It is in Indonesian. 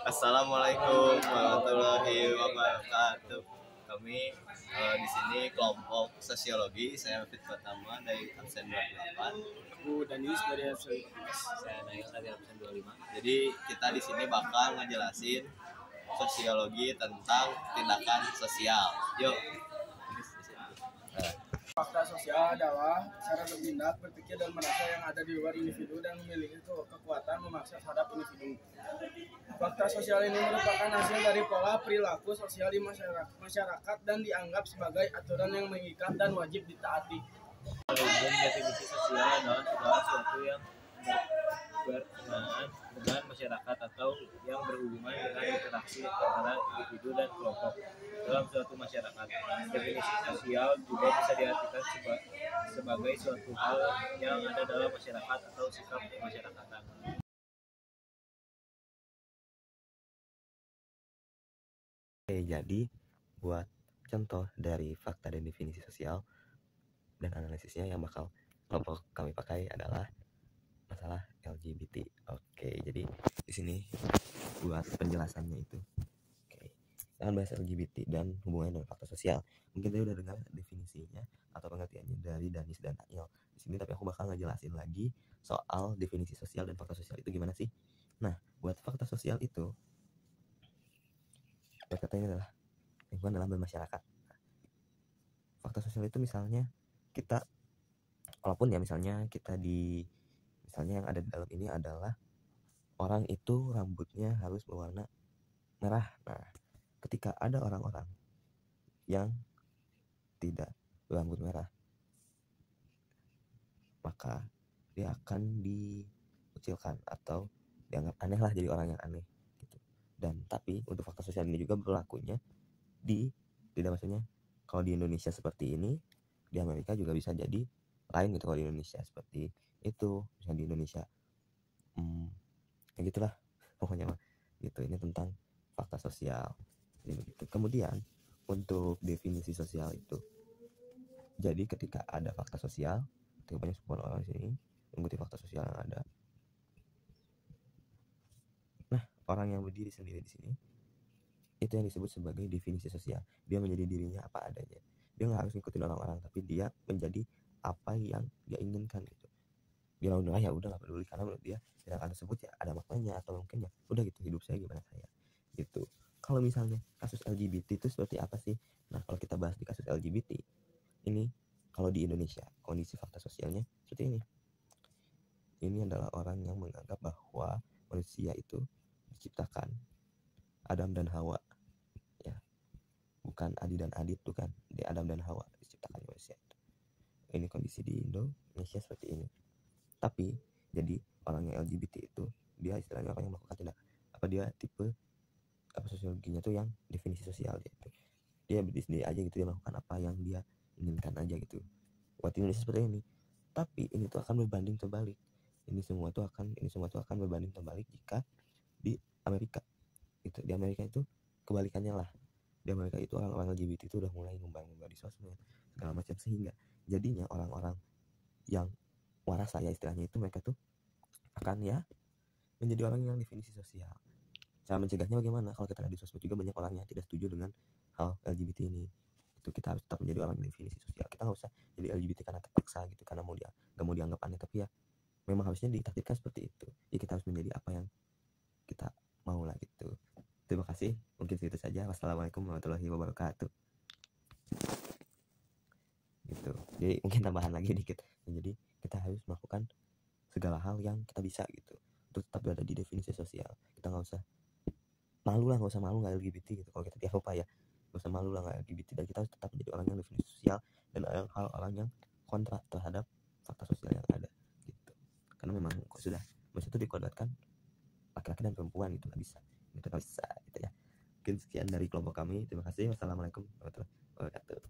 Assalamualaikum warahmatullahi wabarakatuh. Kami di sini kelompok sosiologi. Saya Fit Pertama dari absen 28. Aku Danis dari absen 15. Saya Nail dari absen 25. Jadi kita di sini bakal ngejelasin sosiologi tentang tindakan sosial. Yuk. Fakta sosial adalah cara bertindak, berpikir, dan merasa yang ada di luar individu dan memiliki kekuatan memaksa terhadap individu. Fakta sosial ini merupakan hasil dari pola perilaku sosial di masyarakat dan dianggap sebagai aturan yang mengikat dan wajib ditaati. Definisi sosial adalah segala sesuatu yang berkenaan dengan masyarakat atau yang berhubungan dengan interaksi antara individu dan kelompok dalam suatu masyarakat. Definisi sosial juga bisa diartikan sebagai suatu hal yang ada dalam masyarakat atau sikap kemasyarakatan. Oke, jadi buat contoh dari fakta dan definisi sosial dan analisisnya yang bakal kelompok kami pakai adalah masalah LGBT. Oke, jadi di sini buat penjelasannya itu. Oke, kita akan bahas LGBT dan hubungannya dengan fakta sosial. Mungkin tadi udah dengar definisinya atau pengertiannya dari Danis dan Nail di sini, tapi aku bakal ngejelasin lagi soal definisi sosial dan fakta sosial itu gimana sih. Nah, buat fakta sosial itu katanya adalah lingkungan dalam bermasyarakat. Fakta sosial itu misalnya kita, walaupun ya misalnya kita misalnya yang ada di dalam ini adalah orang itu rambutnya harus berwarna merah. Nah, ketika ada orang-orang yang tidak berambut merah, maka dia akan dikucilkan atau dianggap aneh lah, jadi orang yang aneh gitu. Dan tapi untuk fakta sosial ini juga berlakunya tidak maksudnya kalau di Indonesia seperti ini, di Amerika juga bisa jadi lain gitu. Kalau di Indonesia seperti itu, misalnya di Indonesia ya gitulah pokoknya mah gitu. Ini tentang fakta sosial jadi begitu. Kemudian untuk definisi sosial itu, jadi ketika ada fakta sosial, ketika banyak sekumpulan orang di sini mengikuti fakta sosial yang ada, nah orang yang berdiri sendiri di sini itu yang disebut sebagai definisi sosial. Dia menjadi dirinya apa adanya. Dia nggak harus ngikutin orang-orang, tapi dia menjadi apa yang dia inginkan gitu. Dia udah ya udah nggak peduli, karena menurut dia tindakan tersebut ya ada maknanya, atau mungkin ya udah gitu, hidup saya gimana saya gitu. Kalau misalnya kasus LGBT itu seperti apa sih? Nah, kalau kita bahas di kasus LGBT ini, kalau di Indonesia kondisi fakta sosialnya seperti ini. Ini adalah orang yang menganggap bahwa manusia itu diciptakan Adam dan Hawa, ya bukan Adi dan Adit, bukan, di Adam dan Hawa diciptakan manusia. Ini kondisi di Indonesia seperti ini. Tapi jadi orang yang LGBT itu dia istilahnya orang yang melakukan tindak dia tipe sosiologinya tuh yang definisi sosial gitu. Dia berdiri sendiri aja gitu, dia melakukan apa yang dia inginkan aja gitu. Buat Indonesia seperti ini. Tapi ini tuh akan berbanding terbalik. Ini semua tuh akan berbanding terbalik jika di Amerika. Itu di Amerika itu kebalikannya lah. Di Amerika itu orang-orang LGBT itu udah mulai ngembang di sosmed segala macam, sehingga jadinya orang-orang yang waras saya istilahnya itu, mereka tuh akan ya menjadi orang yang definisi sosial. Cara mencegahnya bagaimana? Kalau kita lihat di sosmed juga banyak orang yang tidak setuju dengan hal LGBT ini. Itu kita harus tetap menjadi orang yang definisi sosial. Kita nggak usah jadi LGBT karena terpaksa gitu, karena nggak mau dianggap aneh, tapi ya memang harusnya ditakdirkan seperti itu. Ya kita harus menjadi apa yang kita mau lah gitu. Terima kasih, mungkin segitu saja. Wassalamualaikum warahmatullahi wabarakatuh. Gitu. Jadi mungkin tambahan lagi dikit. Jadi kita harus melakukan segala hal yang kita bisa gitu untuk tetap berada di definisi sosial. Kita nggak usah malu nggak LGBT gitu. Kalau kita tiap lupa ya, nggak usah malu lah nggak LGBT, dan kita harus tetap menjadi orang yang definisi sosial dan orang yang kontra terhadap fakta sosial yang ada gitu. Karena memang sudah maksudnya itu dikodratkan laki-laki dan perempuan gitu, nggak bisa gitu ya. Mungkin sekian dari kelompok kami. Terima kasih. Wassalamualaikum warahmatullahi wabarakatuh.